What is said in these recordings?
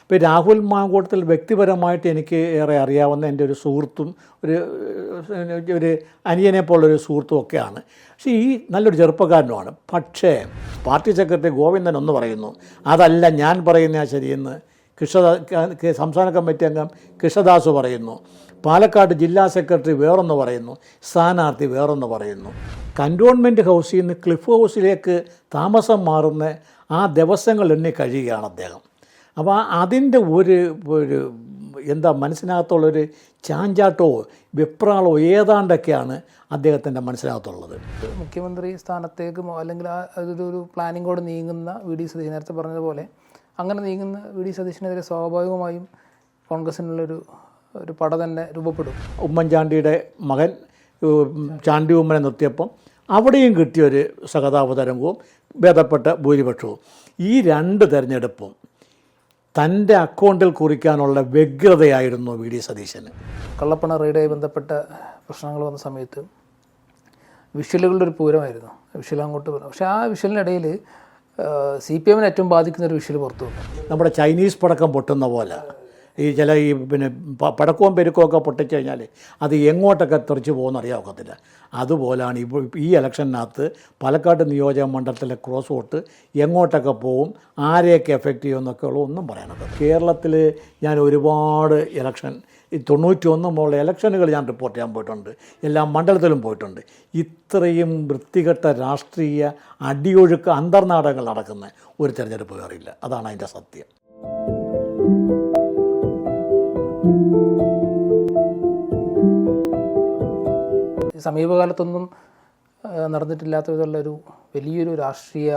ഇപ്പോൾ രാഹുൽ മാങ്കൂട്ടത്തിൽ വ്യക്തിപരമായിട്ട് എനിക്ക് ഏറെ അറിയാവുന്ന എൻ്റെ ഒരു സുഹൃത്തും ഒരു അനിയനെ പോലുള്ളൊരു സുഹൃത്തും ഒക്കെയാണ്. പക്ഷേ ഈ നല്ലൊരു ചെറുപ്പക്കാരനുമാണ്. പക്ഷേ പാർട്ടി സെക്രട്ടറി ഗോവിന്ദൻ ഒന്ന് പറയുന്നു, അതല്ല ഞാൻ പറയുന്ന ശരിയെന്ന് സംസ്ഥാന കമ്മിറ്റി അംഗം കൃഷ്ണദാസ് പറയുന്നു. പാലക്കാട് ജില്ലാ സെക്രട്ടറി വേറൊന്ന് പറയുന്നു, സ്ഥാനാർത്ഥി വേറൊന്ന് പറയുന്നു. കൻ്റോൺമെൻറ്റ് ഹൗസിൽ നിന്ന് ക്ലിഫ് ഹൗസിലേക്ക് താമസം മാറുന്ന ആ ദിവസങ്ങൾ എണ്ണി കഴിയുകയാണ് അദ്ദേഹം. അപ്പോൾ അതിൻ്റെ ഒരു എന്താ മനസ്സിനകത്തുള്ളൊരു ചാഞ്ചാട്ടോ വെപ്രാളോ ഏതാണ്ടൊക്കെയാണ് അദ്ദേഹത്തിൻ്റെ മനസ്സിനകത്തുള്ളത്. മുഖ്യമന്ത്രി സ്ഥാനത്തേക്ക് അല്ലെങ്കിൽ അതൊരു പ്ലാനിങ്ങോട് നീങ്ങുന്ന വി ഡി സതീശൻ നേരത്തെ പറഞ്ഞതുപോലെ അങ്ങനെ നീങ്ങുന്ന വി ഡി സതീശനെതിരെ സ്വാഭാവികമായും കോൺഗ്രസിനുള്ളൊരു പട തന്നെ രൂപപ്പെടും. ഉമ്മൻചാണ്ടിയുടെ മകൻ ചാണ്ടി ഉമ്മനെ നിർത്തിയപ്പം അവിടെയും കിട്ടിയൊരു സഹതാപതരംഗവും ഭേദപ്പെട്ട ഭൂരിപക്ഷവും. ഈ രണ്ട് തെരഞ്ഞെടുപ്പും തൻ്റെ അക്കൗണ്ടിൽ കുറിക്കാനുള്ള വ്യഗ്രതയായിരുന്നു വി ഡി സതീശന്. കള്ളപ്പണ റെയ്ഡുമായി ബന്ധപ്പെട്ട പ്രശ്നങ്ങൾ വന്ന സമയത്ത് വിഷ്വലുകളുടെ ഒരു പൂരമായിരുന്നു. വിഷ്വൽ അങ്ങോട്ട് പറഞ്ഞു. പക്ഷേ ആ വിഷ്വലിനിടയിൽ CPM ഏറ്റവും ബാധിക്കുന്ന ഒരു വിഷ്വൽ പുറത്തു വന്നു. നമ്മുടെ ചൈനീസ് പടക്കം പൊട്ടുന്ന പോലെ ഈ പടക്കവും പെരുക്കവും പൊട്ടിച്ചു കഴിഞ്ഞാൽ അത് എങ്ങോട്ടൊക്കെ തെറിച്ച് പോകുന്ന അറിയാവത്തില്ല. അതുപോലാണ് ഇപ്പോൾ ഈ ഇലക്ഷനകത്ത് പാലക്കാട് നിയോജക മണ്ഡലത്തിലെ ക്രോസ് വോട്ട് എങ്ങോട്ടൊക്കെ പോവും, ആരെയൊക്കെ എഫക്റ്റ് ചെയ്യുമെന്നൊക്കെ ഉള്ള ഒന്നും പറയാനൊക്കെ. കേരളത്തിൽ ഞാൻ ഒരുപാട് ഇലക്ഷൻ 91 മുതലുള്ള ഇലക്ഷനുകൾ ഞാൻ റിപ്പോർട്ട് ചെയ്യാൻ പോയിട്ടുണ്ട്. എല്ലാ മണ്ഡലത്തിലും പോയിട്ടുണ്ട്. ഇത്രയും വൃത്തികെട്ട രാഷ്ട്രീയ അടിയൊഴുക്ക് അന്തർനാടകങ്ങൾ നടക്കുന്ന ഒരു തിരഞ്ഞെടുപ്പ് വേറില്ല. അതാണ് അതിൻ്റെ സത്യം. സമീപകാലത്തൊന്നും നടന്നിട്ടില്ലാത്ത വിധമുള്ളൊരു വലിയൊരു രാഷ്ട്രീയ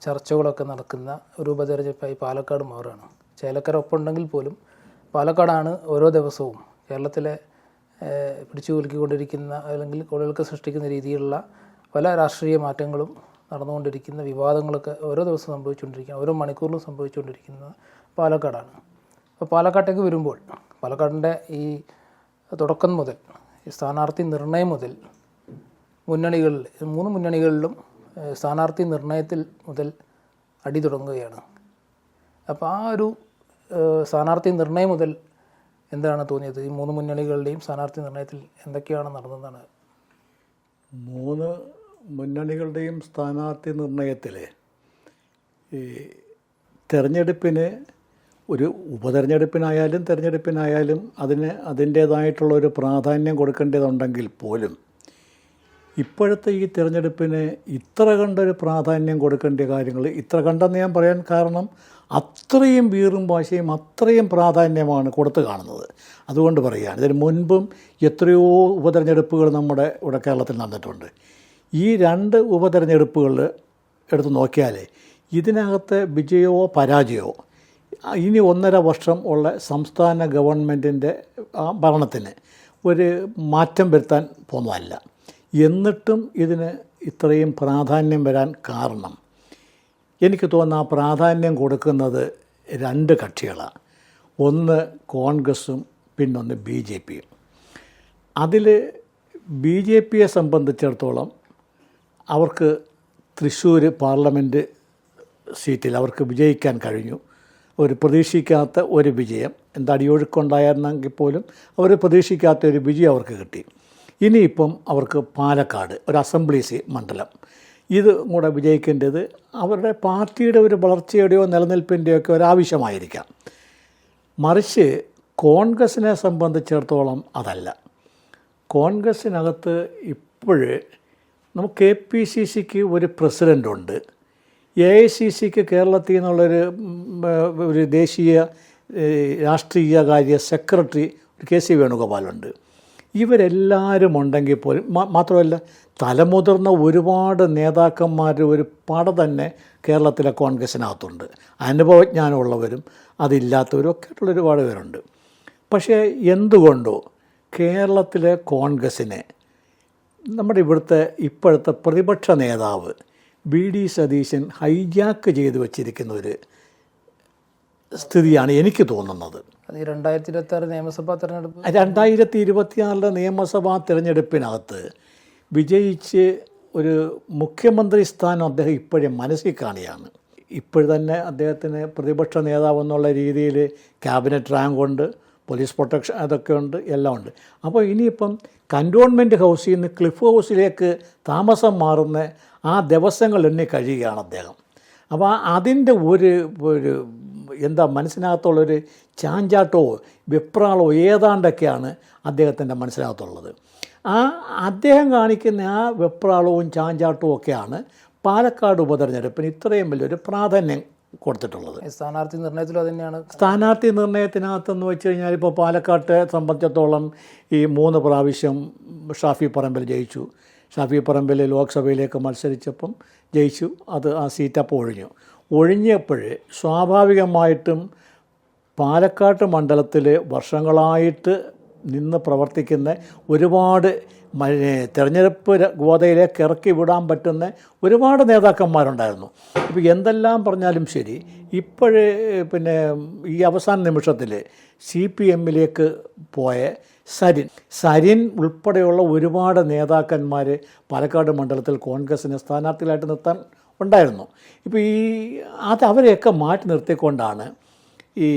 ചർച്ചകളൊക്കെ നടക്കുന്ന ഒരു ഉപതെരഞ്ഞെടുപ്പായി പാലക്കാട് മാറുകയാണ്. ചേലക്കര ഒപ്പമുണ്ടെങ്കിൽ പോലും പാലക്കാടാണ് ഓരോ ദിവസവും കേരളത്തിലെ പിടിച്ചു കുലുക്കിക്കൊണ്ടിരിക്കുന്ന അല്ലെങ്കിൽ കൊള്ളികൾക്ക് സൃഷ്ടിക്കുന്ന രീതിയിലുള്ള പല രാഷ്ട്രീയ മാറ്റങ്ങളും നടന്നുകൊണ്ടിരിക്കുന്ന വിവാദങ്ങളൊക്കെ ഓരോ ദിവസവും സംഭവിച്ചുകൊണ്ടിരിക്കുന്ന ഓരോ മണിക്കൂറിലും സംഭവിച്ചുകൊണ്ടിരിക്കുന്നത് പാലക്കാടാണ്. അപ്പോൾ പാലക്കാട്ടേക്ക് വരുമ്പോൾ പാലക്കാടിൻ്റെ ഈ തുടക്കം മുതൽ ഈ സ്ഥാനാർത്ഥി നിർണയം മുതൽ മുന്നണികളിൽ 3 മുന്നണികളിലും സ്ഥാനാർത്ഥി നിർണയത്തിൽ മുതൽ അടി തുടങ്ങുകയാണ്. അപ്പോൾ ആ ഒരു സ്ഥാനാർത്ഥി നിർണയം മുതൽ എന്താണ് തോന്നിയത്? ഈ 3 മുന്നണികളുടെയും സ്ഥാനാർത്ഥി നിർണയത്തിൽ എന്തൊക്കെയാണ് നടന്നതെന്നാണ്? 3 മുന്നണികളുടെയും സ്ഥാനാർത്ഥി നിർണയത്തിൽ ഈ തെരഞ്ഞെടുപ്പിന് ഒരു ഉപതെരഞ്ഞെടുപ്പിനായാലും തെരഞ്ഞെടുപ്പിനായാലും അതിൻ്റേതായിട്ടുള്ളൊരു പ്രാധാന്യം കൊടുക്കേണ്ടതുണ്ടെങ്കിൽ പോലും ഇപ്പോഴത്തെ ഈ തിരഞ്ഞെടുപ്പിന് ഇത്ര കണ്ടൊരു പ്രാധാന്യം കൊടുക്കേണ്ട കാര്യങ്ങൾ ഇത്ര കണ്ടെന്ന് ഞാൻ പറയാൻ കാരണം അത്രയും വീറും വാശിയും അത്രയും പ്രാധാന്യമാണ് കൊടുത്തു കാണുന്നത്. അതുകൊണ്ട് പറയുകയാണ്, ഇതിന് മുൻപും എത്രയോ ഉപതെരഞ്ഞെടുപ്പുകൾ നമ്മുടെ ഇവിടെ കേരളത്തിൽ നടന്നിട്ടുണ്ട്. ഈ 2 ഉപതെരഞ്ഞെടുപ്പുകൾ എടുത്ത് നോക്കിയാൽ ഇതിനകത്ത് വിജയമോ പരാജയമോ ഇനി 1.5 വർഷം ഉള്ള സംസ്ഥാന ഗവൺമെൻറ്റിൻ്റെ ഭരണത്തിന് ഒരു മാറ്റം വരുത്താൻ പോകുന്നതല്ല. എന്നിട്ടും ഇതിന് ഇത്രയും പ്രാധാന്യം വരാൻ കാരണം എനിക്ക് തോന്നുന്ന ആ പ്രാധാന്യം കൊടുക്കുന്നത് 2 കക്ഷികളാണ്. ഒന്ന് കോൺഗ്രസും പിന്നൊന്ന് BJPയും. അതിൽ BJPയെ സംബന്ധിച്ചിടത്തോളം അവർക്ക് തൃശ്ശൂർ പാർലമെൻറ്റ് സീറ്റിൽ അവർക്ക് വിജയിക്കാൻ കഴിഞ്ഞു. ഒരു പ്രതീക്ഷിക്കാത്ത ഒരു വിജയം, എന്താ അടിയൊഴുക്കുണ്ടായിരുന്നെങ്കിൽ പോലും അവർ പ്രതീക്ഷിക്കാത്ത ഒരു വിജയം അവർക്ക് കിട്ടി. ഇനിയിപ്പം അവർക്ക് പാലക്കാട് ഒരു അസംബ്ലി മണ്ഡലം ഇത് കൂടെ വിജയിക്കേണ്ടത് അവരുടെ പാർട്ടിയുടെ ഒരു വളർച്ചയുടെയോ നിലനിൽപ്പിൻ്റെയൊക്കെ ഒരാവശ്യമായിരിക്കാം. മറിച്ച് കോൺഗ്രസിനെ സംബന്ധിച്ചിടത്തോളം അതല്ല. കോൺഗ്രസിനകത്ത് ഇപ്പോഴ് നമുക്ക് KPCCക്ക് ഒരു പ്രസിഡൻ്റുണ്ട്, AICCക്ക് കേരളത്തിൽ നിന്നുള്ളൊരു ദേശീയ രാഷ്ട്രീയകാര്യ സെക്രട്ടറി KC വേണുഗോപാലുണ്ട്. ഇവരെല്ലാവരും ഉണ്ടെങ്കിൽ പോലും മാത്രമല്ല തലമുതിർന്ന ഒരുപാട് നേതാക്കന്മാർ ഒരു പട തന്നെ കേരളത്തിലെ കോൺഗ്രസിനകത്തുണ്ട്. അനുഭവജ്ഞാനമുള്ളവരും അതില്ലാത്തവരും ഒക്കെ ആയിട്ടുള്ള ഒരുപാട് പേരുണ്ട്. പക്ഷേ എന്തുകൊണ്ടോ കേരളത്തിലെ കോൺഗ്രസിനെ നമ്മുടെ ഇവിടുത്തെ ഇപ്പോഴത്തെ പ്രതിപക്ഷ നേതാവ് VD സതീശൻ ഹൈജാക്ക് ചെയ്ത് വച്ചിരിക്കുന്ന ഒരു സ്ഥിതിയാണ് എനിക്ക് തോന്നുന്നത്. 2026 നിയമസഭാ തെരഞ്ഞെടുപ്പ് 2026 നിയമസഭാ തിരഞ്ഞെടുപ്പിനകത്ത് വിജയിച്ച് ഒരു മുഖ്യമന്ത്രി സ്ഥാനം അദ്ദേഹം ഇപ്പോഴും മനസ്സിൽ കാണുകയാണ്. ഇപ്പോഴുതന്നെ അദ്ദേഹത്തിന് പ്രതിപക്ഷ നേതാവ് എന്നുള്ള രീതിയിൽ ക്യാബിനറ്റ് റാങ്ക് ഉണ്ട്, പോലീസ് പ്രൊട്ടക്ഷൻ അതൊക്കെ ഉണ്ട്, എല്ലാം ഉണ്ട്. അപ്പോൾ ഇനിയിപ്പം കൻ്റോൺമെൻറ്റ് ഹൗസിൽ നിന്ന് ക്ലിഫ് ഹൗസിലേക്ക് താമസം മാറുന്ന ആ ദിവസങ്ങൾ എണ്ണി കഴിയുകയാണ് അദ്ദേഹം. അപ്പോൾ അതിൻ്റെ ഒരു എന്താ മനസ്സിനകത്തുള്ളൊരു ചാഞ്ചാട്ടമോ വെപ്രാളമോ ഏതാണ്ടൊക്കെയാണ് അദ്ദേഹത്തിൻ്റെ മനസ്സിനകത്തുള്ളത്. അദ്ദേഹം കാണിക്കുന്ന ആ വെപ്രാളവും ചാഞ്ചാട്ടവും ഒക്കെയാണ് പാലക്കാട് ഉപതെരഞ്ഞെടുപ്പിന് ഇത്രയും വലിയൊരു പ്രാധാന്യം കൊടുത്തിട്ടുള്ളത്. സ്ഥാനാർത്ഥി നിർണയത്തിലും അത് തന്നെയാണ്. സ്ഥാനാർത്ഥി നിർണയത്തിനകത്തെന്ന് വെച്ച് കഴിഞ്ഞാൽ ഇപ്പോൾ പാലക്കാട്ടെ സംബന്ധിച്ചിടത്തോളം ഈ 3 പ്രാവശ്യം ഷാഫി പറമ്പിൽ ജയിച്ചു. ഷാഫി പറമ്പിൽ ലോക്സഭയിലേക്ക് മത്സരിച്ചപ്പം ജയിച്ചു. ആ സീറ്റ് അപ്പോൾ ഒഴിഞ്ഞപ്പോൾ സ്വാഭാവികമായിട്ടും പാലക്കാട് മണ്ഡലത്തിൽ വർഷങ്ങളായിട്ട് നിന്ന് പ്രവർത്തിക്കുന്ന ഒരുപാട് തെരഞ്ഞെടുപ്പ് ഗോതയിലേക്ക് ഇറക്കി വിടാൻ പറ്റുന്ന ഒരുപാട് നേതാക്കന്മാരുണ്ടായിരുന്നു. ഇപ്പോൾ എന്തെല്ലാം പറഞ്ഞാലും ശരി, ഇപ്പോഴേ പിന്നെ ഈ അവസാന നിമിഷത്തിൽ CPM-ലേക്ക് പോയ സരിൻ ഉൾപ്പെടെയുള്ള ഒരുപാട് നേതാക്കന്മാർ പാലക്കാട് മണ്ഡലത്തിൽ കോൺഗ്രസിന് സ്ഥാനാർത്ഥികളായിട്ട് നിർത്താൻ ഉണ്ടായിരുന്നു. ഇപ്പോൾ അവരെയൊക്കെ മാറ്റി നിർത്തിക്കൊണ്ടാണ് ഈ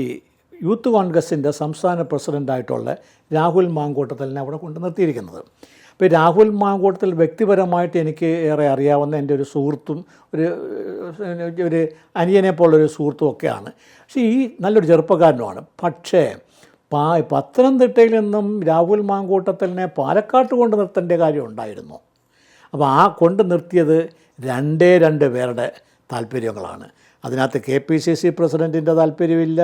യൂത്ത് കോൺഗ്രസിൻ്റെ സംസ്ഥാന പ്രസിഡൻ്റായിട്ടുള്ള രാഹുൽ മാങ്കൂട്ടത്തലിനെ അവിടെ കൊണ്ട് നിർത്തിയിരിക്കുന്നത്. അപ്പോൾ രാഹുൽ മാങ്കൂട്ടത്തിൽ വ്യക്തിപരമായിട്ട് എനിക്ക് ഏറെ അറിയാവുന്ന എൻ്റെ ഒരു സുഹൃത്തും ഒരു അനിയനെ പോലൊരു സുഹൃത്തും ഒക്കെയാണ്. പക്ഷേ ഈ നല്ലൊരു ചെറുപ്പക്കാരനുമാണ്. പക്ഷേ പത്തനംതിട്ടയിൽ നിന്നും രാഹുൽ മാങ്കൂട്ടത്തലിനെ പാലക്കാട്ട് കൊണ്ട് നിർത്തേണ്ട കാര്യം ഉണ്ടായിരുന്നു. അപ്പോൾ കൊണ്ട് നിർത്തിയത് 2 പേരുടെ താല്പര്യങ്ങളാണ്. അതിനകത്ത് KPCC പ്രസിഡൻറ്റിൻ്റെ താല്പര്യമില്ല,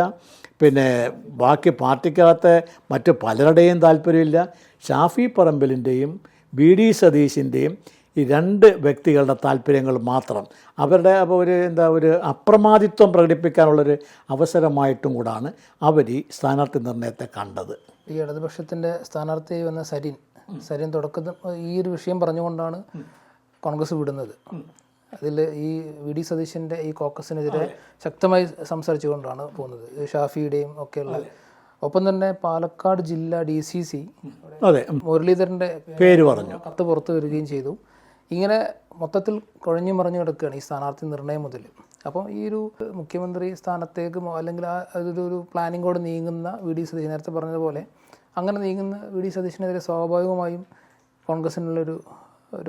പിന്നെ ബാക്കി പാർട്ടിക്കകത്ത് മറ്റ് പലരുടെയും താല്പര്യമില്ല. ഷാഫി പറമ്പിലിൻ്റെയും BD സതീശിൻ്റെയും ഈ 2 വ്യക്തികളുടെ താല്പര്യങ്ങൾ മാത്രം അവരുടെ ഒരു അപ്രമാദിത്വം പ്രകടിപ്പിക്കാനുള്ളൊരു അവസരമായിട്ടും കൂടാണ് അവർ ഈ സ്ഥാനാർത്ഥി നിർണയത്തെ കണ്ടത്. ഈ ഇടതുപക്ഷത്തിൻ്റെ സ്ഥാനാർത്ഥി വന്ന സരിൻ തുടക്കത്തിൽ ഈ ഒരു വിഷയം പറഞ്ഞുകൊണ്ടാണ് കോൺഗ്രസ് വിടുന്നത്. അതിൽ ഈ VD സതീശൻ്റെ ഈ കോക്കസിനെതിരെ ശക്തമായി സംസാരിച്ചുകൊണ്ടാണ് പോകുന്നത്, ഷാഫിയുടെയും ഒക്കെയുള്ള. ഒപ്പം തന്നെ പാലക്കാട് ജില്ലാ DCC മുരളീധരൻ്റെ പേര് പറഞ്ഞു കത്ത് പുറത്തു വരികയും ചെയ്തു. ഇങ്ങനെ മൊത്തത്തിൽ കുഴഞ്ഞു മറിഞ്ഞു കിടക്കുകയാണ് ഈ സ്ഥാനാർത്ഥി നിർണയം മുതൽ. അപ്പം ഈ ഒരു മുഖ്യമന്ത്രി സ്ഥാനത്തേക്ക് അല്ലെങ്കിൽ അതൊരു പ്ലാനിങ്ങോട് നീങ്ങുന്ന VD സതീശൻ, നേരത്തെ പറഞ്ഞതുപോലെ അങ്ങനെ നീങ്ങുന്ന VD സതീശനെതിരെ സ്വാഭാവികമായും കോൺഗ്രസിനുള്ളൊരു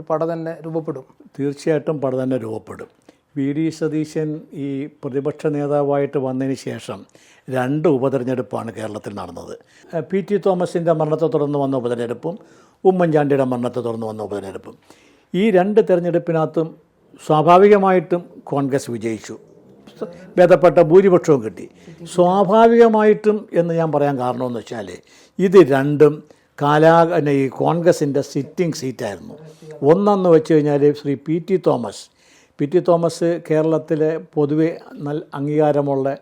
പട തന്നെ രൂപപ്പെടും. തീർച്ചയായിട്ടും പട തന്നെ രൂപപ്പെടും. VD സതീശൻ ഈ പ്രതിപക്ഷ നേതാവായിട്ട് വന്നതിന് ശേഷം 2 ഉപതെരഞ്ഞെടുപ്പാണ് കേരളത്തിൽ നടന്നത്. PT തോമസിൻ്റെ മരണത്തെ തുടർന്ന് വന്ന ഉപതെരഞ്ഞെടുപ്പും ഉമ്മൻചാണ്ടിയുടെ മരണത്തെ തുടർന്ന് വന്ന ഉപതെരഞ്ഞെടുപ്പും. ഈ 2 തെരഞ്ഞെടുപ്പിനകത്തും സ്വാഭാവികമായിട്ടും കോൺഗ്രസ് വിജയിച്ചു, ഭേദപ്പെട്ട ഭൂരിപക്ഷവും കിട്ടി. സ്വാഭാവികമായിട്ടും എന്ന് ഞാൻ പറയാൻ കാരണമെന്ന് വെച്ചാൽ ഇത് രണ്ടും ഈ കോൺഗ്രസിൻ്റെ സിറ്റിംഗ് സീറ്റായിരുന്നു. ഒന്നെന്ന് വെച്ച് കഴിഞ്ഞാൽ ശ്രീ PT തോമസ് കേരളത്തിലെ പൊതുവെ നല്ല അംഗീകാരമുള്ള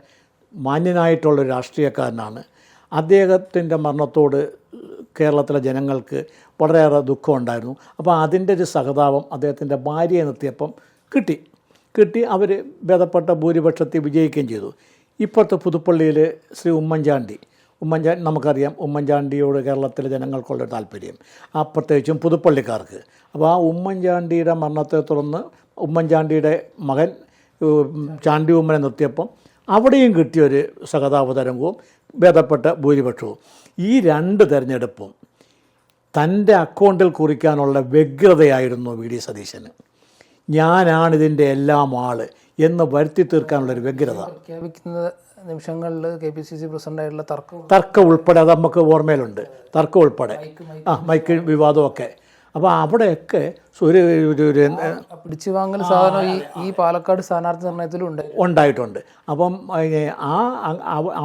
മാന്യനായിട്ടുള്ളൊരു രാഷ്ട്രീയക്കാരനാണ്. അദ്ദേഹത്തിൻ്റെ മരണത്തോട് കേരളത്തിലെ ജനങ്ങൾക്ക് വളരെയേറെ ദുഃഖമുണ്ടായിരുന്നു. അപ്പോൾ അതിൻ്റെ ഒരു സഹതാപം അദ്ദേഹത്തിൻ്റെ ഭാര്യയെ നിർത്തിയപ്പം കിട്ടി അവർ ഭേദപ്പെട്ട ഭൂരിപക്ഷത്തിൽ വിജയിക്കുകയും ചെയ്തു. ഇപ്പോഴത്തെ പുതുപ്പള്ളിയിൽ ശ്രീ ഉമ്മൻചാണ്ടി നമുക്കറിയാം, ഉമ്മൻചാണ്ടിയോട് കേരളത്തിലെ ജനങ്ങൾക്കുള്ളൊരു താല്പര്യം, പ്രത്യേകിച്ചും പുതുപ്പള്ളിക്കാർക്ക്. അപ്പോൾ ആ ഉമ്മൻചാണ്ടിയുടെ മരണത്തെ തുടർന്ന് ഉമ്മൻചാണ്ടിയുടെ മകൻ ചാണ്ടി ഉമ്മനെ നിർത്തിയപ്പം അവിടെയും കിട്ടിയൊരു സഹതാപ തരംഗവും ഭേദപ്പെട്ട ഭൂരിപക്ഷവും. ഈ 2 തെരഞ്ഞെടുപ്പും തൻ്റെ അക്കൗണ്ടിൽ കുറിക്കാനുള്ള വ്യഗ്രതയായിരുന്നു VD സതീശന്. ഞാനാണിതിൻ്റെ എല്ലാം എന്ന് വരുത്തി തീർക്കാനുള്ളൊരു വ്യഗ്രത. നിമിഷങ്ങളിൽ KPCC പ്രസിഡൻ്റായിട്ടുള്ള തർക്കം ഉൾപ്പെടെ അത് നമുക്ക് ഓർമ്മയിലുണ്ട്. തർക്കം ഉൾപ്പെടെ മൈക്ക് വിവാദമൊക്കെ. അപ്പോൾ അവിടെയൊക്കെ പിടിച്ചു വാങ്ങൽ സാധാരണ ഈ പാലക്കാട് സ്ഥാനാർത്ഥി നിർണയത്തിലും ഉണ്ടായിട്ടുണ്ട്. അപ്പം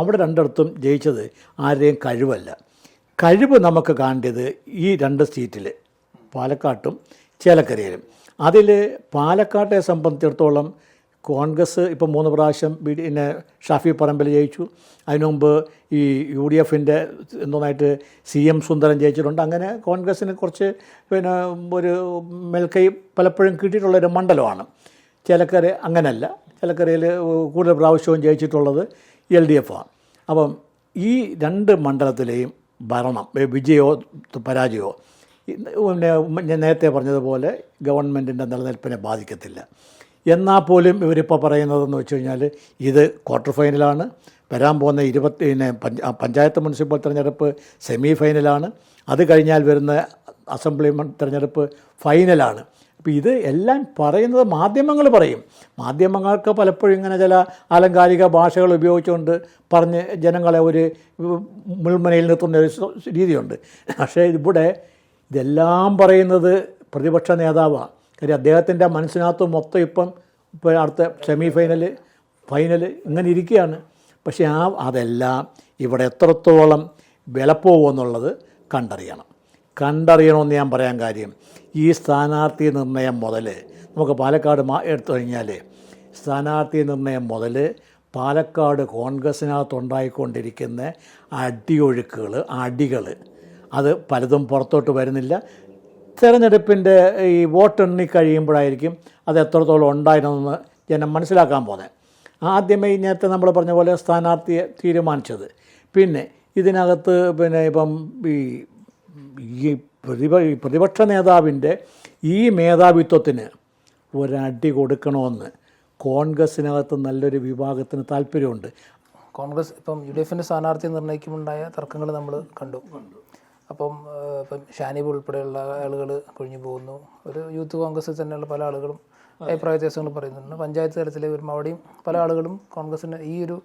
അവിടെ 2 ജയിച്ചത് ആരുടെയും കഴിവ് നമുക്ക് കാണേണ്ടത് ഈ 2 സീറ്റിൽ പാലക്കാട്ടും ചേലക്കരയിലും. അതിൽ പാലക്കാട്ടെ സംബന്ധിച്ചിടത്തോളം കോൺഗ്രസ് ഇപ്പോൾ 3 പ്രാവശ്യം പിന്നെ ഷാഫി പറമ്പിൽ ജയിച്ചു. അതിനു മുമ്പ് ഈ UDFൻ്റെ എന്തോന്നായിട്ട് CM സുന്ദരൻ ജയിച്ചിട്ടുണ്ട്. അങ്ങനെ കോൺഗ്രസ്സിന് കുറച്ച് ഒരു മേൽക്കൈ പലപ്പോഴും കിട്ടിയിട്ടുള്ളൊരു മണ്ഡലമാണ്. ചേലക്കര അങ്ങനെയല്ല. ചേലക്കരയിൽ കൂടുതൽ പ്രാവശ്യവും ജയിച്ചിട്ടുള്ളത് LDF ആണ്. അപ്പം ഈ 2 മണ്ഡലത്തിലെയും ഭരണം വിജയമോ പരാജയമോ ഞാൻ നേരത്തെ പറഞ്ഞതുപോലെ ഗവൺമെൻറ്റിൻ്റെ നിലനിൽപ്പിനെ ബാധിക്കത്തില്ല. എന്നാൽ പോലും ഇവരിപ്പോൾ പറയുന്നതെന്ന് വെച്ച് കഴിഞ്ഞാൽ ഇത് ക്വാർട്ടർ ഫൈനലാണ്, വരാൻ പോകുന്ന പഞ്ചായത്ത് മുനിസിപ്പൽ തിരഞ്ഞെടുപ്പ് സെമി ഫൈനലാണ്, അത് കഴിഞ്ഞാൽ വരുന്ന അസംബ്ലി തിരഞ്ഞെടുപ്പ് ഫൈനലാണ്. അപ്പോൾ ഇത് എല്ലാം പറയുന്നത് മാധ്യമങ്ങൾ പറയും. മാധ്യമങ്ങൾക്ക് പലപ്പോഴും ഇങ്ങനെ ചില ആലങ്കാരിക ഭാഷകൾ ഉപയോഗിച്ചുകൊണ്ട് പറഞ്ഞ് ജനങ്ങളെ ഒരു മുൾമുനയിൽ നിർത്തുന്ന ഒരു രീതിയുണ്ട്. പക്ഷേ ഇവിടെ ഇതെല്ലാം പറയുന്നത് പ്രതിപക്ഷ നേതാവാണ്. കാര്യം അദ്ദേഹത്തിൻ്റെ മനസ്സിനകത്ത് മൊത്തം ഇപ്പം അടുത്ത സെമി ഫൈനൽ ഇങ്ങനെ ഇരിക്കുകയാണ്. പക്ഷേ അതെല്ലാം ഇവിടെ എത്രത്തോളം വിലപ്പോകുമെന്നുള്ളത് കണ്ടറിയണമെന്ന് ഞാൻ പറയാൻ കാര്യം, ഈ സ്ഥാനാർത്ഥി നിർണയം മുതൽ നമുക്ക് പാലക്കാട് എടുത്തു കഴിഞ്ഞാൽ സ്ഥാനാർത്ഥി നിർണയം മുതൽ പാലക്കാട് കോൺഗ്രസ്സിനകത്തുണ്ടായിക്കൊണ്ടിരിക്കുന്ന അടികൾ അത് പലതും പുറത്തോട്ട് വരുന്നില്ല. തെരഞ്ഞെടുപ്പിൻ്റെ ഈ വോട്ടെണ്ണി കഴിയുമ്പോഴായിരിക്കും അത് എത്രത്തോളം ഉണ്ടായിരുന്നെന്ന് ജനം മനസ്സിലാക്കാൻ പോകുന്നത്. ആദ്യമേ നേരത്തെ നമ്മൾ പറഞ്ഞ പോലെ സ്ഥാനാർത്ഥിയെ തീരുമാനിച്ചത്, പിന്നെ ഇതിനകത്ത് ഇപ്പം ഈ പ്രതിപക്ഷ നേതാവിൻ്റെ ഈ മേധാവിത്വത്തിന് ഒരടി കൊടുക്കണമെന്ന് കോൺഗ്രസ്സിനകത്ത് നല്ലൊരു വിഭാഗത്തിന് താല്പര്യമുണ്ട്. കോൺഗ്രസ് ഇപ്പം UDF സ്ഥാനാർത്ഥി നിർണ്ണയിക്കുമുണ്ടായ തർക്കങ്ങൾ നമ്മൾ കണ്ടു. ഇപ്പം ഷാനിബ് ഉൾപ്പെടെയുള്ള ആളുകൾ കൊഴിഞ്ഞു പോകുന്നു. ഒരു യൂത്ത് കോൺഗ്രസ്സിൽ തന്നെയുള്ള പല ആളുകളും അഭിപ്രായ വ്യത്യാസങ്ങൾ പറയുന്നുണ്ട്. പഞ്ചായത്ത് തലത്തിൽ വരുമ്പോൾ അവിടെയും പല ആളുകളും കോൺഗ്രസിന് ഈ ഒരു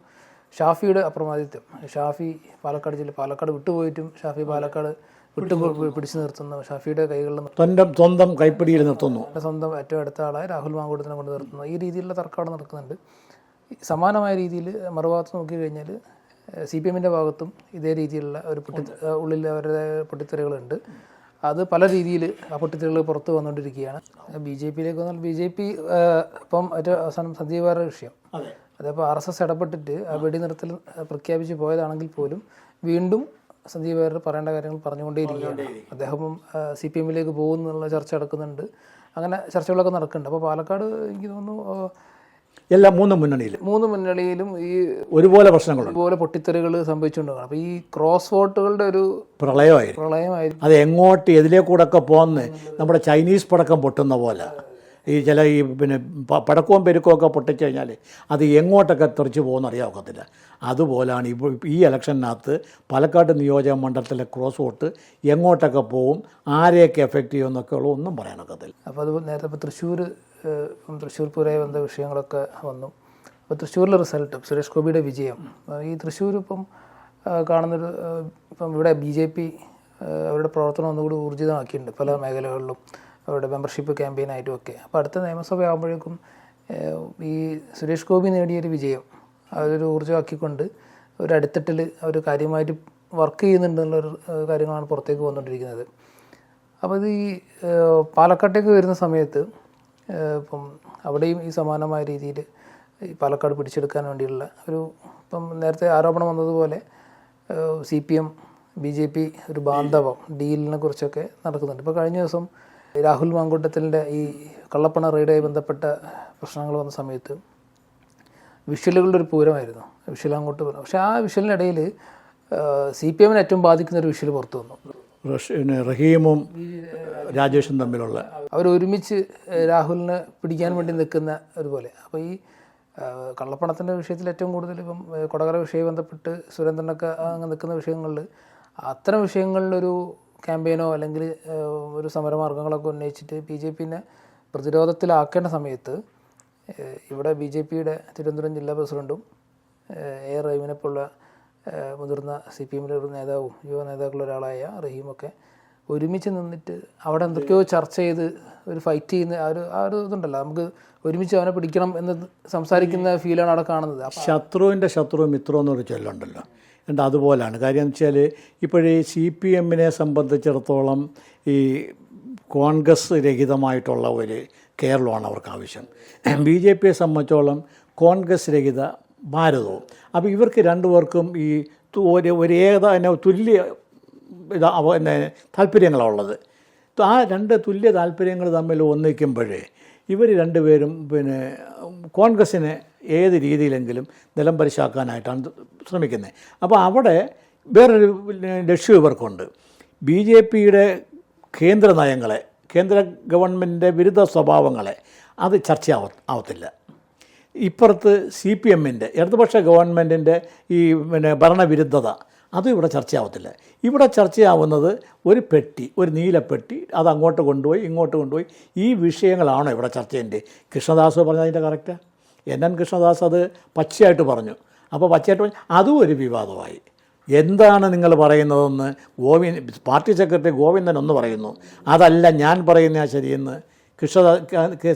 ഷാഫിയുടെ അപ്രമാദിത്വം, ഷാഫി പാലക്കാട് വിട്ടുപോയിട്ടും ഷാഫി പാലക്കാട് പിടിച്ചു നിർത്തുന്നു, ഷാഫിയുടെ കൈകളിൽ സ്വന്തം കൈപ്പിടിയിൽ നിർത്തുന്നു, സ്വന്തം ഏറ്റവും അടുത്ത ആളായ രാഹുൽ മാങ്കൂട്ടത്തിനെ കൊണ്ട് നിർത്തുന്നു. ഈ രീതിയിലുള്ള തർക്കം അവിടെ നടക്കുന്നുണ്ട്. സമാനമായ രീതിയിൽ മറുഭാഗത്ത് നോക്കിക്കഴിഞ്ഞാൽ CPM ഭാഗത്തും ഇതേ രീതിയിലുള്ള ഒരു ഉള്ളിൽ അവരുടെ പൊട്ടിത്തെറികളുണ്ട്. അത് പല രീതിയിൽ ആ പൊട്ടിത്തെറികൾ പുറത്ത് വന്നുകൊണ്ടിരിക്കുകയാണ്. BJP-യിലേക്ക് വന്നാൽ BJP ഇപ്പം ഏറ്റവും അവസാനം സന്ദീപ് വാര്യരുടെ വിഷയം, അതപ്പോൾ RSS ഇടപെട്ടിട്ട് ആ വെടിനിർത്തൽ പ്രഖ്യാപിച്ച് പോയതാണെങ്കിൽ പോലും വീണ്ടും സന്ദീപ് വാര്യർ പറയേണ്ട കാര്യങ്ങൾ പറഞ്ഞുകൊണ്ടേയിരിക്കുകയാണ്. അദ്ദേഹം CPM-ലേക്ക് പോകുന്നുള്ള ചർച്ച നടക്കുന്നുണ്ട്. അങ്ങനെ ചർച്ചകളൊക്കെ നടക്കുന്നുണ്ട്. അപ്പോൾ പാലക്കാട് എനിക്ക് തോന്നുന്നു എല്ലാ മൂന്ന് മുന്നണിയിലും ഈ ഒരുപോലെ പൊട്ടിത്തെറികൾ സംഭവിച്ചുകൊണ്ടാണ്. അപ്പോൾ ഈ ക്രോസ് വോട്ടുകളുടെ ഒരു പ്രളയമായിരുന്നു. അത് എങ്ങോട്ട് എതിലേക്കൂടൊക്കെ പോകുന്ന നമ്മുടെ ചൈനീസ് പടക്കം പൊട്ടുന്ന പോലെ ഈ പടക്കവും പെരുക്കവും പൊട്ടിച്ചു കഴിഞ്ഞാൽ അത് എങ്ങോട്ടൊക്കെ തെറിച്ച് പോകുന്ന അറിയാവത്തില്ല. അതുപോലാണ് ഇപ്പോൾ ഈ ഇലക്ഷനകത്ത് പാലക്കാട് നിയോജക മണ്ഡലത്തിലെ ക്രോസ് വോട്ട് എങ്ങോട്ടൊക്കെ പോവും, ആരെയൊക്കെ എഫക്റ്റ് ചെയ്യുമെന്നൊക്കെ ഉള്ള ഒന്നും പറയാനൊക്കത്തില്ല. അപ്പോൾ അത് നേരത്തെ ഇപ്പോൾ തൃശ്ശൂർ പൂരമായി ബന്ധ വിഷയങ്ങളൊക്കെ വന്നു. അപ്പോൾ തൃശ്ശൂരിലെ റിസൾട്ട് സുരേഷ് ഗോപിയുടെ വിജയം, ഈ തൃശ്ശൂർ ഇപ്പം കാണുന്നൊരു ഇപ്പം ഇവിടെ BJP അവരുടെ പ്രവർത്തനം ഒന്നുകൂടി ഊർജിതമാക്കിയിട്ടുണ്ട് പല മേഖലകളിലും, അവരുടെ മെമ്പർഷിപ്പ് ക്യാമ്പയിനായിട്ടും ഒക്കെ. അപ്പോൾ അടുത്ത നിയമസഭ ആകുമ്പോഴേക്കും ഈ സുരേഷ് ഗോപി നേടിയൊരു വിജയം അതൊരു ഊർജ്ജമാക്കിക്കൊണ്ട് ഒരു അടിത്തട്ടിൽ അവർ കാര്യമായിട്ട് വർക്ക് ചെയ്യുന്നുണ്ടെന്നുള്ളൊരു കാര്യങ്ങളാണ് പുറത്തേക്ക് വന്നുകൊണ്ടിരിക്കുന്നത്. അപ്പോൾ ഇത് ഈ പാലക്കാട്ടേക്ക് വരുന്ന സമയത്ത് ഇപ്പം അവിടെയും ഈ സമാനമായ രീതിയിൽ ഈ പാലക്കാട് പിടിച്ചെടുക്കാൻ വേണ്ടിയുള്ള ഇപ്പം നേരത്തെ ആരോപണം വന്നതുപോലെ CPM BJP ഒരു ബാന്ധവം ഡീലിനെ കുറിച്ചൊക്കെ നടക്കുന്നുണ്ട്. ഇപ്പോൾ കഴിഞ്ഞ ദിവസം രാഹുൽ മാങ്കൂട്ടത്തിൻ്റെ ഈ കള്ളപ്പണ റെയ്ഡുമായി ബന്ധപ്പെട്ട പ്രശ്നങ്ങൾ വന്ന സമയത്ത് വിഷ്വലുകളുടെ ഒരു പൂരമായിരുന്നു, വിഷ്വൽ അങ്ങോട്ട് പറഞ്ഞു. പക്ഷേ ആ വിഷ്വലിനിടയിൽ CPM-നെ ഏറ്റവും ബാധിക്കുന്ന ഒരു വിഷ്വൽ പുറത്തു വന്നു. റഹീമും രാജേഷും തമ്മിലുള്ള അവരൊരുമിച്ച് രാഹുലിനെ പിടിക്കാൻ വേണ്ടി നിൽക്കുന്ന ഒരുപോലെ. അപ്പോൾ ഈ കള്ളപ്പണത്തിൻ്റെ വിഷയത്തിൽ ഏറ്റവും കൂടുതൽ ഇപ്പം കൊടകര വിഷയവുമായി ബന്ധപ്പെട്ട് സുരേന്ദ്രനൊക്കെ അങ്ങ് നിൽക്കുന്ന വിഷയങ്ങളിൽ അത്തരം വിഷയങ്ങളിലൊരു ക്യാമ്പയിനോ അല്ലെങ്കിൽ ഒരു സമരമാർഗ്ഗങ്ങളൊക്കെ ഉന്നയിച്ചിട്ട് BJP-നെ പ്രതിരോധത്തിലാക്കേണ്ട സമയത്ത് ഇവിടെ BJP-യുടെ തിരുവനന്തപുരം ജില്ലാ പ്രസിഡൻറ്റും A. റഹീമിനെപ്പോലുള്ള മുതിർന്ന CPM-ലെ ഒരു നേതാവും യുവ നേതാക്കളൊരാളായ റഹീമൊക്കെ ഒരുമിച്ച് നിന്നിട്ട് അവിടെ എന്തൊക്കെയോ ചർച്ച ചെയ്ത് ഒരു ഫൈറ്റ് ചെയ്യുന്ന ആ ഒരു ഇതുണ്ടല്ലോ, നമുക്ക് ഒരുമിച്ച് അവനെ പിടിക്കണം എന്ന് സംസാരിക്കുന്ന ഫീലാണ് അവിടെ കാണുന്നത്. ശത്രുവിൻ്റെ ശത്രു മിത്രം എന്നൊരു ചൊല്ലുണ്ടല്ലോ, ഉണ്ട് അതുപോലാണ്. കാര്യം എന്ന് വെച്ചാൽ ഇപ്പോഴീ CPM-നെ സംബന്ധിച്ചിടത്തോളം ഈ കോൺഗ്രസ് രഹിതമായിട്ടുള്ള ഒരു കേരളമാണ് അവർക്ക് ആവശ്യം. BJP-യെ സംബന്ധിച്ചോളം കോൺഗ്രസ് രഹിത ഭാരതവും. അപ്പോൾ ഇവർക്ക് രണ്ടുപേർക്കും ഈ തുല്യ താല്പര്യങ്ങളാണ് ഉള്ളത്. ആ രണ്ട് തുല്യ താല്പര്യങ്ങൾ തമ്മിൽ ഒന്നിക്കുമ്പോഴേ ഇവർ രണ്ടുപേരും കോൺഗ്രസ്സിനെ ഏത് രീതിയിലെങ്കിലും നിലംപരിശാക്കാനായിട്ടാണ് ശ്രമിക്കുന്നത്. അപ്പോൾ അവിടെ വേറൊരു ലക്ഷ്യം ഇവർക്കുണ്ട്. BJP-യുടെ കേന്ദ്ര നയങ്ങളെ കേന്ദ്ര ഗവൺമെൻറ്റിൻ്റെ വിരുദ്ധ സ്വഭാവങ്ങളെ അത് ചർച്ചയാവത്തില്ല. ഇപ്പുറത്ത് CPM-ൻ്റെ ഇടതുപക്ഷ ഗവൺമെൻറ്റിൻ്റെ ഈ ഭരണവിരുദ്ധത അതും ഇവിടെ ചർച്ചയാവത്തില്ല. ഇവിടെ ചർച്ചയാവുന്നത് ഒരു പെട്ടി, ഒരു നീലപ്പെട്ടി, അത് അങ്ങോട്ട് കൊണ്ടുപോയി ഇങ്ങോട്ട് കൊണ്ടുപോയി, ഈ വിഷയങ്ങളാണോ ഇവിടെ ചർച്ച ചെയ്യേണ്ടത്? കൃഷ്ണദാസ് പറഞ്ഞതിൻ്റെ കറക്റ്റാണ്. NN കൃഷ്ണദാസ് അത് പച്ചയായിട്ട് പറഞ്ഞു. അപ്പോൾ പച്ചയായിട്ട് പറഞ്ഞു, അതും ഒരു വിവാദമായി. എന്താണ് നിങ്ങൾ പറയുന്നതെന്ന് പാർട്ടി സെക്രട്ടറി ഗോവിന്ദൻ ഒന്ന് പറയുന്നു, അതല്ല ഞാൻ പറയുന്ന ശരിയെന്ന്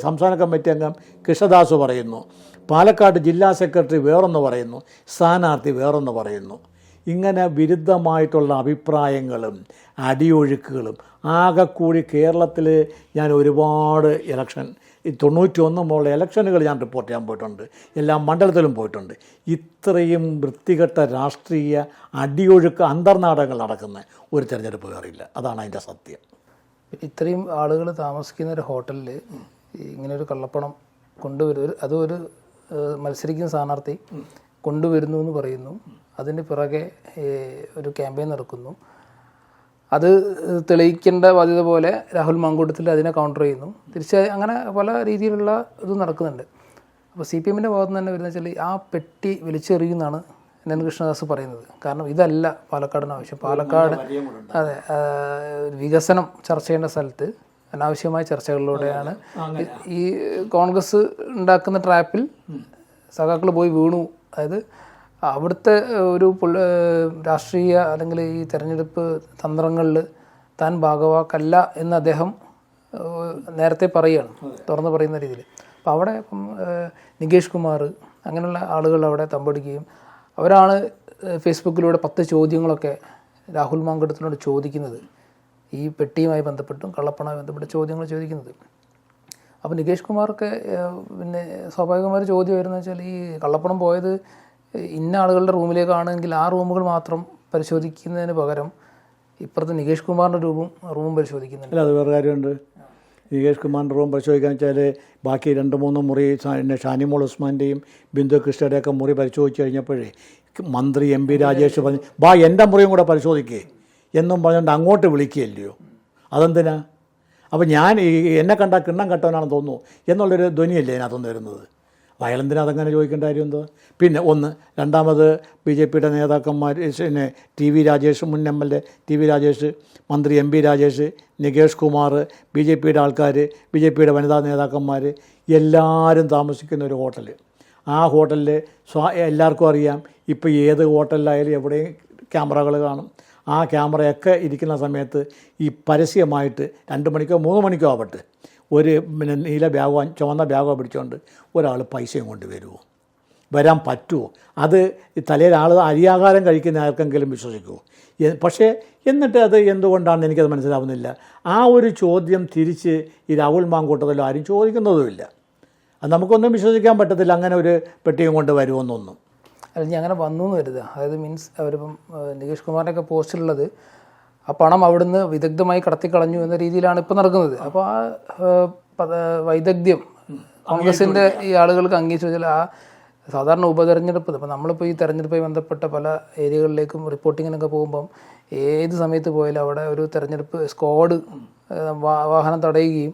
സംസ്ഥാന കമ്മിറ്റി അംഗം കൃഷ്ണദാസ് പറയുന്നു, പാലക്കാട് ജില്ലാ സെക്രട്ടറി വേറൊന്ന് പറയുന്നു, സ്ഥാനാർത്ഥി വേറൊന്ന് പറയുന്നു. ഇങ്ങനെ വിരുദ്ധമായിട്ടുള്ള അഭിപ്രായങ്ങളും അടിയൊഴുക്കുകളും ആകെ കൂടി കേരളത്തിൽ ഞാൻ ഒരുപാട് ഇലക്ഷൻ 91 മുതലുള്ള ഇലക്ഷനുകൾ ഞാൻ റിപ്പോർട്ട് ചെയ്യാൻ പോയിട്ടുണ്ട്, എല്ലാ മണ്ഡലത്തിലും പോയിട്ടുണ്ട്. ഇത്രയും വൃത്തികെട്ട രാഷ്ട്രീയ അടിയൊഴുക്ക് അന്തർനാടകങ്ങൾ നടക്കുന്ന ഒരു തിരഞ്ഞെടുപ്പ് കയറിയില്ല. അതാണ് അതിൻ്റെ സത്യം. ഇത്രയും ആളുകൾ താമസിക്കുന്ന ഒരു ഹോട്ടലിൽ ഇങ്ങനെ ഒരു കള്ളപ്പണം കൊണ്ടുവരും, അതൊരു മത്സരിക്കുന്ന സ്ഥാനാർത്ഥി കൊണ്ടുവരുന്നു എന്ന് പറയുന്നു. അതിന് പിറകെ ഒരു ക്യാമ്പയിൻ നടക്കുന്നു. അത് തെളിയിക്കേണ്ട ബാധ്യത പോലെ രാഹുൽ മാങ്കൂട്ടത്തിൽ അതിനെ കൗണ്ടർ ചെയ്യുന്നു. അങ്ങനെ പല രീതിയിലുള്ള ഇത് നടക്കുന്നുണ്ട്. അപ്പോൾ CPM-ൻ്റെ ഭാഗത്ത് തന്നെ വരുന്ന വെച്ചാൽ ആ പെട്ടി വലിച്ചെറിയുമെന്നാണ് NN കൃഷ്ണദാസ് പറയുന്നത്. കാരണം ഇതല്ല പാലക്കാടിന് ആവശ്യം. പാലക്കാട് അതെ വികസനം ചർച്ച ചെയ്യേണ്ട സ്ഥലത്ത് അനാവശ്യമായ ചർച്ചകളിലൂടെയാണ് ഈ കോൺഗ്രസ് ഉണ്ടാക്കുന്ന ട്രാപ്പിൽ സഖാക്കൾ പോയി വീണു. അതായത് അവിടുത്തെ ഒരു രാഷ്ട്രീയ അല്ലെങ്കിൽ ഈ തെരഞ്ഞെടുപ്പ് തന്ത്രങ്ങളിൽ താൻ ഭാഗവാക്കല്ല എന്ന് അദ്ദേഹം നേരത്തെ പറയുകയാണ്, തുറന്ന് പറയുന്ന രീതിയിൽ. അപ്പോൾ അവിടെ നികേഷ് കുമാർ അങ്ങനെയുള്ള ആളുകൾ അവിടെ തമ്പടിക്കുകയും അവരാണ് ഫേസ്ബുക്കിലൂടെ 10 ചോദ്യങ്ങളൊക്കെ രാഹുൽ മാങ്കൂട്ടത്തിനോട് ചോദിക്കുന്നത്, ഈ പെട്ടിയുമായി ബന്ധപ്പെട്ടും കള്ളപ്പണവുമായി ബന്ധപ്പെട്ട ചോദ്യങ്ങൾ ചോദിക്കുന്നത്. അപ്പോൾ നികേഷ് കുമാർക്ക് പിന്നെ സ്വാഭാവികമായ ചോദ്യം വരുന്നത് വെച്ചാൽ ഈ കള്ളപ്പണം പോയത് ഇന്ന ആളുകളുടെ റൂമിലേക്കാണെങ്കിൽ ആ റൂമുകൾ മാത്രം പരിശോധിക്കുന്നതിന് പകരം ഇപ്പുറത്ത് നികേഷ് കുമാറിൻ്റെ റൂമും പരിശോധിക്കുന്നുണ്ട്. അല്ല, അത് വേറെ കാര്യമുണ്ട്. നികേഷ് കുമാറിൻ്റെ റൂം പരിശോധിക്കാന്ന് വെച്ചാൽ ബാക്കി 2-3 മുറി ഷാനിമോൾ ഉസ്മാൻ്റെയും ബിന്ദു കൃഷ്ണയുടെയൊക്കെ മുറി പരിശോധിച്ച് കഴിഞ്ഞപ്പോഴേ മന്ത്രി MP രാജേഷ് പറഞ്ഞു, എൻ്റെ മുറിയും കൂടെ പരിശോധിക്കേ എന്നും പറഞ്ഞുകൊണ്ട് അങ്ങോട്ട് വിളിക്കുകയല്ലയോ? അതെന്തിനാ? അപ്പോൾ ഞാൻ എന്നെ കണ്ടാൽ കിണ്ണം കെട്ടവനാണെന്ന് തോന്നുന്നു എന്നുള്ളൊരു ധ്വനിയല്ലേ അതിനകത്തൊന്ന് വരുന്നത്. അയാളെന്തിനാ അതങ്ങനെ ചോദിക്കേണ്ട കാര്യം എന്തോ? പിന്നെ രണ്ടാമത് BJPയുടെ നേതാക്കന്മാർ, പിന്നെ TV രാജേഷ്, മുൻ MLA TV രാജേഷ്, മന്ത്രി MP രാജേഷ്, നികേഷ് കുമാർ, BJPയുടെ ആൾക്കാർ, BJPയുടെ വനിതാ നേതാക്കന്മാർ എല്ലാവരും താമസിക്കുന്ന ഒരു ഹോട്ടൽ. ആ ഹോട്ടലിൽ എല്ലാവർക്കും അറിയാം, ഇപ്പോൾ ഏത് ഹോട്ടലിലായാലും എവിടെയും ക്യാമറകൾ കാണും. ആ ക്യാമറയൊക്കെ ഇരിക്കുന്ന സമയത്ത് ഈ പരസ്യമായിട്ട് 2 മണിക്കോ 3 മണിക്കോ ആവട്ടെ ഒരു നീല ബാഗോ ചുവന്ന ബാഗോ പിടിച്ചുകൊണ്ട് ഒരാൾ പൈസയും കൊണ്ട് വരുമോ? വരാൻ പറ്റുമോ? അത് തലയിൽ ആൾ അരിയാഹാരം കഴിക്കുന്ന ആർക്കെങ്കിലും വിശ്വസിക്കുമോ? പക്ഷേ എന്നിട്ട് അത് എന്തുകൊണ്ടാണെന്ന് എനിക്കത് മനസ്സിലാവുന്നില്ല. ആ ഒരു ചോദ്യം തിരിച്ച് ഈ രാഹുൽ മാങ്കൂട്ടത്തിലോ ആരും ചോദിക്കുന്നതുമില്ല. അത് നമുക്കൊന്നും വിശ്വസിക്കാൻ പറ്റത്തില്ല, അങ്ങനെ ഒരു പെട്ടിയും കൊണ്ട് വരുമെന്നൊന്നും. അല്ല, ഇനി അങ്ങനെ വന്നു എന്ന് കരുതുക. അതായത് മീൻസ് അവരിപ്പം നികേഷ് കുമാറിൻ്റെയൊക്കെ പോസ്റ്റിലുള്ളത് ആ പണം അവിടുന്ന് വിദഗ്ധമായി കടത്തിക്കളഞ്ഞു എന്ന രീതിയിലാണ് ഇപ്പോൾ നടക്കുന്നത്. അപ്പോൾ ആ വൈദഗ്ധ്യം കോൺഗ്രസിൻ്റെ ഈ ആളുകൾക്ക് അംഗീകരിച്ചു വെച്ചാൽ ആ സാധാരണ ഉപതെരഞ്ഞെടുപ്പ്, ഇപ്പോൾ നമ്മളിപ്പോൾ ഈ തെരഞ്ഞെടുപ്പുമായി ബന്ധപ്പെട്ട പല ഏരിയകളിലേക്കും റിപ്പോർട്ടിങ്ങിനൊക്കെ പോകുമ്പം ഏത് സമയത്ത് പോയാലും അവിടെ ഒരു തെരഞ്ഞെടുപ്പ് സ്ക്വാഡ് വാഹനം തടയുകയും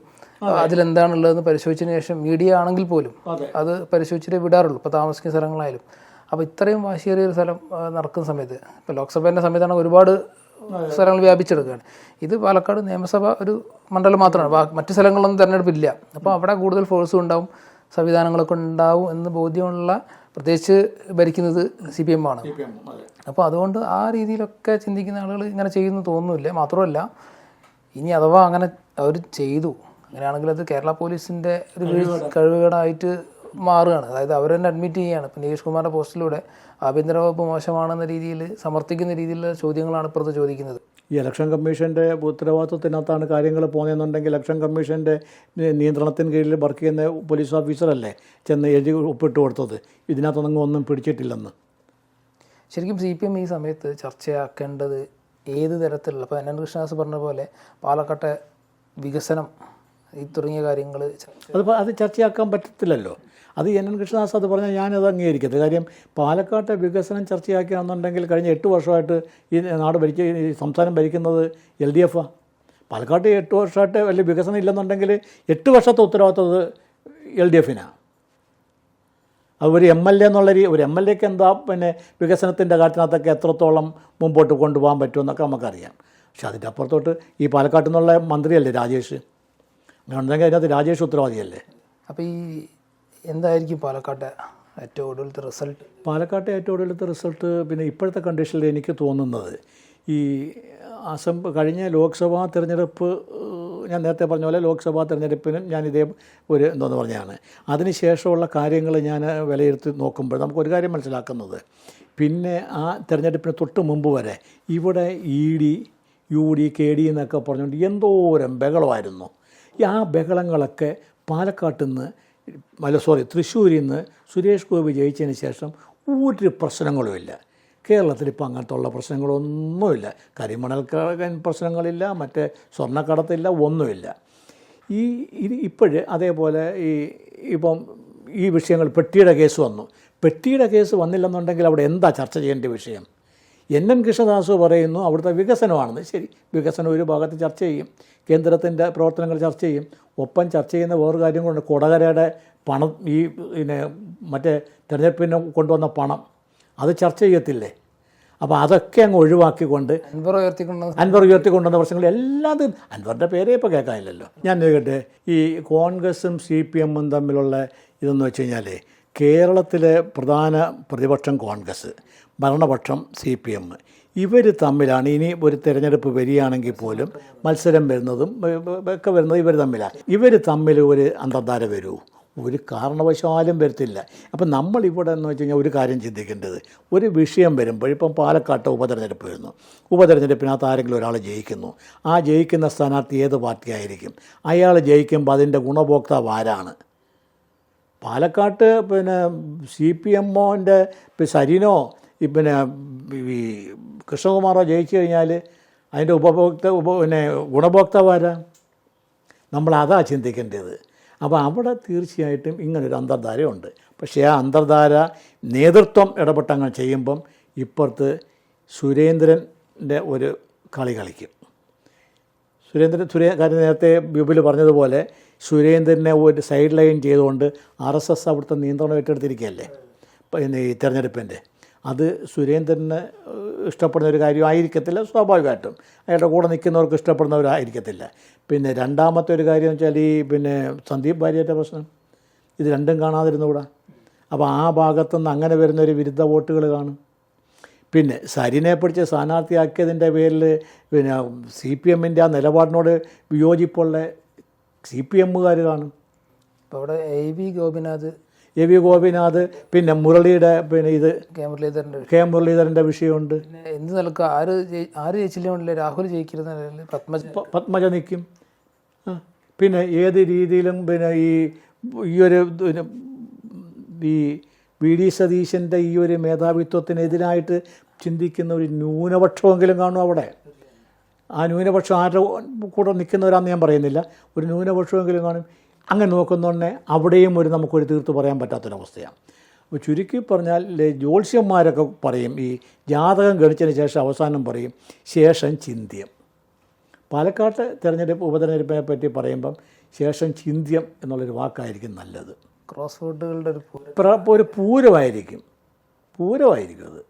അതിലെന്താണുള്ളതെന്ന് പരിശോധിച്ചതിന് ശേഷം മീഡിയ ആണെങ്കിൽ പോലും അത് പരിശോധിച്ചിട്ടേ വിടാറുള്ളൂ, ഇപ്പോൾ താമസിക്കുന്ന സ്ഥലങ്ങളായാലും. അപ്പോൾ ഇത്രയും വാശിയേറിയൊരു സ്ഥലം നടക്കുന്ന സമയത്ത്, ഇപ്പോൾ ലോക്സഭേൻ്റെ സമയത്താണ് ഒരുപാട് സ്ഥലങ്ങൾ വ്യാപിച്ചെടുക്കുകയാണ്. ഇത് പാലക്കാട് നിയമസഭ ഒരു മണ്ഡലം മാത്രമാണ്, മറ്റു സ്ഥലങ്ങളിലൊന്നും തിരഞ്ഞെടുപ്പില്ല. അപ്പോൾ അവിടെ കൂടുതൽ ഫോഴ്സും ഉണ്ടാവും, സംവിധാനങ്ങളൊക്കെ ഉണ്ടാവും എന്ന് ബോധ്യമുള്ള, പ്രത്യേകിച്ച് ഭരിക്കുന്നത് CPM ആണ്. അപ്പോൾ അതുകൊണ്ട് ആ രീതിയിലൊക്കെ ചിന്തിക്കുന്ന ആളുകൾ ഇങ്ങനെ ചെയ്യുന്നു തോന്നുന്നില്ല. മാത്രമല്ല, ഇനി അഥവാ അങ്ങനെ അവർ ചെയ്തു, അങ്ങനെയാണെങ്കിൽ അത് കേരള പോലീസിൻ്റെ ഒരു കഴിവുകേടായിട്ട് മാറുകയാണ്. അതായത് അവർ തന്നെ അഡ്മിറ്റ് ചെയ്യുകയാണ്. ഇപ്പം നികേഷ് കുമാറിൻ്റെ പോസ്റ്റിലൂടെ ആഭ്യന്തര വകുപ്പ് മോശമാണെന്ന രീതിയിൽ സമർത്ഥിക്കുന്ന രീതിയിലുള്ള ചോദ്യങ്ങളാണ് ഇപ്പുറത്ത് ചോദിക്കുന്നത്. ഈ ഇലക്ഷൻ കമ്മീഷൻ്റെ ഉത്തരവാദിത്വത്തിനകത്താണ് കാര്യങ്ങൾ പോകുന്നതെന്നുണ്ടെങ്കിൽ ഇലക്ഷൻ കമ്മീഷൻ്റെ നിയന്ത്രണത്തിന് കീഴിൽ വർക്ക് ചെയ്യുന്ന പോലീസ് ഓഫീസറല്ലേ ചെന്ന് എഴുതി ഒപ്പിട്ട് കൊടുത്തത്? ഇതിനകത്തൊന്നും ഒന്നും പിടിച്ചിട്ടില്ലെന്ന്. ശരിക്കും CPM ഈ സമയത്ത് ചർച്ചയാക്കേണ്ടത് ഏത് തരത്തിലുള്ള, ഇപ്പോൾ NN കൃഷ്ണദാസ് പറഞ്ഞ പോലെ പാലക്കാട്ടെ വികസനം ഈ തുടങ്ങിയ കാര്യങ്ങൾ അത് ചർച്ചയാക്കാൻ പറ്റത്തില്ലല്ലോ. അത് NN കൃഷ്ണദാസ് അത് പറഞ്ഞാൽ ഞാനത് അംഗീകരിക്കത്തില്ല. കാര്യം പാലക്കാട്ടെ വികസനം ചർച്ചയാക്കുകയാണെന്നുണ്ടെങ്കിൽ കഴിഞ്ഞ 8 വർഷമായിട്ട് ഈ നാട് ഈ സംസ്ഥാനം ഭരിക്കുന്നത് LDF-ആണ്. പാലക്കാട് 8 വർഷമായിട്ട് വലിയ വികസനം ഇല്ലെന്നുണ്ടെങ്കിൽ 8 വർഷത്തെ ഉത്തരവാദിത്വം LDFനാണ്. അത് ഒരു MLA എന്നുള്ള ഒരു MLAക്ക് എന്താ പിന്നെ വികസനത്തിൻ്റെ കാര്യത്തിനകത്തൊക്കെ എത്രത്തോളം മുമ്പോട്ട് കൊണ്ടുപോകാൻ പറ്റുമെന്നൊക്കെ നമുക്കറിയാം. പക്ഷെ അതിൻ്റെ അപ്പുറത്തോട്ട് ഈ പാലക്കാട്ടിൽ നിന്നുള്ള മന്ത്രിയല്ലേ രാജേഷ്, അങ്ങനെ ഉണ്ടെങ്കിൽ അതിനകത്ത് രാജേഷ് ഉത്തരവാദിയല്ലേ. അപ്പോൾ ഈ എന്തായിരിക്കും പാലക്കാട്ടെ ഏറ്റവും ഒടുവിലത്തെ റിസൾട്ട്? പാലക്കാട്ടെ ഏറ്റവും ഒടുവിലത്തെ റിസൾട്ട് പിന്നെ ഇപ്പോഴത്തെ കണ്ടീഷനിൽ എനിക്ക് തോന്നുന്നത് ഈ കഴിഞ്ഞ ലോക്സഭാ തിരഞ്ഞെടുപ്പ്, ഞാൻ നേരത്തെ പറഞ്ഞ പോലെ ലോക്സഭാ തിരഞ്ഞെടുപ്പിനും ഞാൻ ഇതേ ഒരു എന്തോന്ന് പറഞ്ഞാണ്. അതിനുശേഷമുള്ള കാര്യങ്ങൾ ഞാൻ വിലയിരുത്തി നോക്കുമ്പോൾ നമുക്കൊരു കാര്യം മനസ്സിലാക്കുന്നത്, പിന്നെ ആ തിരഞ്ഞെടുപ്പിന് തൊട്ട് മുമ്പ് വരെ ഇവിടെ ED UD KD എന്നൊക്കെ പറഞ്ഞുകൊണ്ട് എന്തോരം ബഹളമായിരുന്നു. ആ ബഹളങ്ങളൊക്കെ പാലക്കാട്ടിൽ നിന്ന് തൃശ്ശൂരിൽ നിന്ന് സുരേഷ് ഗോപി ജയിച്ചതിന് ശേഷം ഒരു പ്രശ്നങ്ങളുമില്ല. കേരളത്തിൽ ഇപ്പോൾ അങ്ങനത്തെ ഉള്ള പ്രശ്നങ്ങളൊന്നുമില്ല. കരിമണൽ പ്രശ്നങ്ങളില്ല, മറ്റേ സ്വർണ്ണക്കടത്തില്ല, ഒന്നുമില്ല. ഇപ്പോഴ് അതേപോലെ ഇപ്പം ഈ വിഷയങ്ങൾ പെട്ടിയുടെ കേസ് വന്നു. പെട്ടിയുടെ കേസ് വന്നില്ലെന്നുണ്ടെങ്കിൽ അവിടെ എന്താ ചർച്ച ചെയ്യേണ്ട വിഷയം? NN കൃഷ്ണദാസ് പറയുന്നു അവിടുത്തെ വികസനമാണെന്ന്. ശരി, വികസനം ഒരു ഭാഗത്ത് ചർച്ച ചെയ്യും, കേന്ദ്രത്തിൻ്റെ പ്രവർത്തനങ്ങൾ ചർച്ച ചെയ്യും. ഒപ്പം ചർച്ച ചെയ്യുന്ന വേറൊരു കാര്യം കൊണ്ട് കൊടകരയുടെ പണം, പിന്നെ മറ്റേ തിരഞ്ഞെടുപ്പിന് കൊണ്ടുവന്ന പണം അത് ചർച്ച ചെയ്യത്തില്ലേ? അപ്പോൾ അതൊക്കെ അങ്ങ് ഒഴിവാക്കിക്കൊണ്ട് അൻവർ ഉയർത്തിക്കൊണ്ടുവന്ന പ്രശ്നങ്ങൾ എല്ലാതും അൻവറിൻ്റെ പേരേ ഇപ്പോൾ കേൾക്കാനില്ലല്ലോ. ഞാൻ കേട്ടെ, ഈ കോൺഗ്രസും CPM തമ്മിലുള്ള ഇതെന്ന് വെച്ച് കഴിഞ്ഞാൽ കേരളത്തിലെ പ്രധാന പ്രതിപക്ഷം കോൺഗ്രസ്, ഭരണപക്ഷം CPM, ഇവർ തമ്മിലാണ് ഇനി ഒരു തിരഞ്ഞെടുപ്പ് വരികയാണെങ്കിൽ പോലും മത്സരം വരുന്നതും ഒക്കെ വരുന്നത് ഇവർ തമ്മിലാണ്. ഇവർ തമ്മിൽ ഒരു അന്തർധാര വരൂ? ഒരു കാരണവശാലും വരത്തില്ല. അപ്പം നമ്മളിവിടെ എന്ന് വെച്ച് കഴിഞ്ഞാൽ ഒരു കാര്യം ചിന്തിക്കേണ്ടത്, ഒരു വിഷയം വരുമ്പോൾ ഇപ്പം പാലക്കാട്ട് ഉപതെരഞ്ഞെടുപ്പ് വരുന്നു. ഉപതെരഞ്ഞെടുപ്പിനകത്ത് ആരെങ്കിലും ഒരാൾ ജയിക്കുന്നു. ആ ജയിക്കുന്ന സ്ഥാനാർത്ഥി ഏത് പാർട്ടിയായിരിക്കും? അയാൾ ജയിക്കുമ്പോൾ അതിൻ്റെ ഗുണഭോക്താവ് ആരാണ്? പാലക്കാട്ട് പിന്നെ CPMൻ്റെ സരിനോ പിന്നെ ഈ കൃഷ്ണകുമാറോ ജയിച്ചു കഴിഞ്ഞാൽ അതിൻ്റെ ഗുണഭോക്താവ് ആരാ? നമ്മളതാ ചിന്തിക്കേണ്ടത്. അപ്പോൾ അവിടെ തീർച്ചയായിട്ടും ഇങ്ങനൊരു അന്തർധാരയുണ്ട്. പക്ഷേ ആ അന്തർധാര നേതൃത്വം ഇടപെട്ടങ്ങനെ ചെയ്യുമ്പം ഇപ്പുറത്ത് സുരേന്ദ്രൻ്റെ ഒരു കളി കളിക്കും. കാര്യം നേരത്തെ ബിബിൽ പറഞ്ഞതുപോലെ സുരേന്ദ്രനെ ഒരു സൈഡ് ലൈൻ ചെയ്തുകൊണ്ട് RSS അവിടുത്തെ നിയന്ത്രണം ഏറ്റെടുത്തിരിക്കുകയല്ലേ പിന്നെ ഈ തിരഞ്ഞെടുപ്പിൻ്റെ. അത് സുരേന്ദ്രന് ഇഷ്ടപ്പെടുന്ന ഒരു കാര്യമായിരിക്കത്തില്ല, സ്വാഭാവികമായിട്ടും അയാളുടെ കൂടെ നിൽക്കുന്നവർക്ക് ഇഷ്ടപ്പെടുന്നവരായിരിക്കത്തില്ല. പിന്നെ രണ്ടാമത്തെ ഒരു കാര്യം എന്ന് വെച്ചാൽ പിന്നെ സന്ദീപ് ഭാര്യയുടെ പ്രശ്നം, ഇത് രണ്ടും കാണാതിരുന്നുകൂടാ. അപ്പോൾ ആ ഭാഗത്തുനിന്ന് അങ്ങനെ വരുന്നൊരു വിരുദ്ധ വോട്ടുകൾ കാണും. പിന്നെ സരിനെ പിടിച്ച് സ്ഥാനാർത്ഥിയാക്കിയതിൻ്റെ പേരിൽ പിന്നെ CPMൻ്റെ ആ നിലപാടിനോട് വിയോജിപ്പുള്ള CPMകാർ കാണും. അപ്പോൾ അവിടെ എ വി ഗോപിനാഥ് പിന്നെ മുരളിയുടെ പിന്നെ ഇത് കെ മുരളീധരൻ്റെ വിഷയമുണ്ട്. എന്ത് നിലക്ക് ആര് ജയിച്ചില്ല, രാഹുൽ ജയിക്കരുത്, പത്മജ നിൽക്കും. പിന്നെ ഏത് രീതിയിലും പിന്നെ ഈ ഒരു VD സതീശൻ്റെ ഈ ഒരു മേധാവിത്വത്തിനെതിരായിട്ട് ചിന്തിക്കുന്ന ഒരു ന്യൂനപക്ഷമെങ്കിലും കാണും അവിടെ. ആ ന്യൂനപക്ഷം ആരുടെ കൂടെ നിൽക്കുന്നവരാണെന്ന് ഞാൻ പറയുന്നില്ല, ഒരു ന്യൂനപക്ഷമെങ്കിലും കാണും. അങ്ങനെ നോക്കുന്നതന്നെ അവിടെയും നമുക്കൊരു തീർത്ത് പറയാൻ പറ്റാത്തൊരവസ്ഥയാണ്. അപ്പോൾ ചുരുക്കി പറഞ്ഞാൽ ജ്യോത്സ്യന്മാരൊക്കെ പറയും ഈ ജാതകം ഗണിച്ചതിന് ശേഷം അവസാനം പറയും ശേഷം ചിന്ത്യം. പാലക്കാട്ട് ഉപതെരഞ്ഞെടുപ്പിനെ പറ്റി പറയുമ്പം ശേഷം ചിന്ത്യം എന്നുള്ളൊരു വാക്കായിരിക്കും നല്ലത്. ക്രോസ് വോട്ടുകളുടെ ഒരു പൂരമായിരിക്കും അത്.